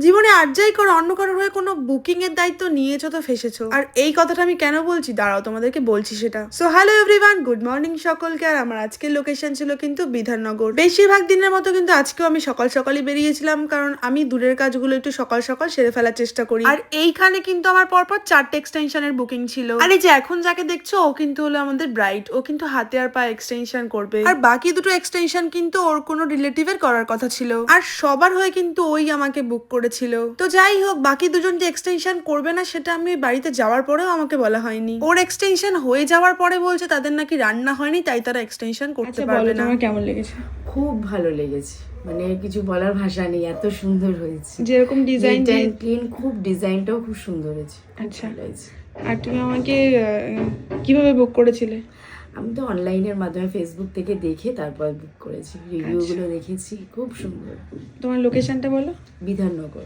জীবনে আর যাই করো অন্য কারোর হয়ে কোনো বুকিং এর দায়িত্ব নিয়েছো তো ফেসেছো। আর এই কথাটা আমি কেন বলছি দাঁড়াও তোমাদেরকে বলছি সেটা। So hello everyone, good morning সকলকে। আর আমার আজকের লোকেশন ছিল কিন্তু বিধাননগর। বেশিরভাগ দিনের মতো কিন্তু আজকেও আমি সকাল সকালই বেরিয়েছিলাম, কারণ আমি দূরের কাজগুলো একটু সকাল সকাল সেরে ফেলার চেষ্টা করি। আর এইখানে কিন্তু আমার পরপর 4টে এক্সটেনশনের বুকিং ছিল। আর এই যে এখন যাকে দেখছো ও কিন্তু হলো আমাদের ব্রাইড, ও কিন্তু হাতে আর পা এক্সটেনশন করবে। আর বাকি দুটো এক্সটেনশন কিন্তু ওর কোনো রিলেটিভের করার কথা ছিল, আর সবার হয়ে কিন্তু ওই আমাকে বুক করেছিল। তো যাই হোক, বাকি দুজন যে এক্সটেনশন করবে না সেটা আমি বাড়িতে যাওয়ার পরেও আমাকে বলা হয়নি। ওর এক্সটেনশন হয়ে যাওয়ার পরে বলছে তাদের নাকি রান্না হয়নি, তাই তারা এক্সটেনশন করতে পারবে না। কেমন লেগেছে? খুব ভালো লেগেছে, মানে কিছু বলার ভাষা নেই, এত সুন্দর হয়েছে। যেরকম ডিজাইন ক্লিন, খুব ডিজাইনটাও খুব সুন্দর হয়েছে। আচ্ছা। ভালো হয়েছে। আর তুমি আমাকে কিভাবে বুক করেছিলে? আমি তো অনলাইনের মাধ্যমে ফেসবুক থেকে দেখে তারপর বুক করেছি, রিভিউগুলো দেখেছি, খুব সুন্দর। তোমার লোকেশনটা বলো। বিধাননগর।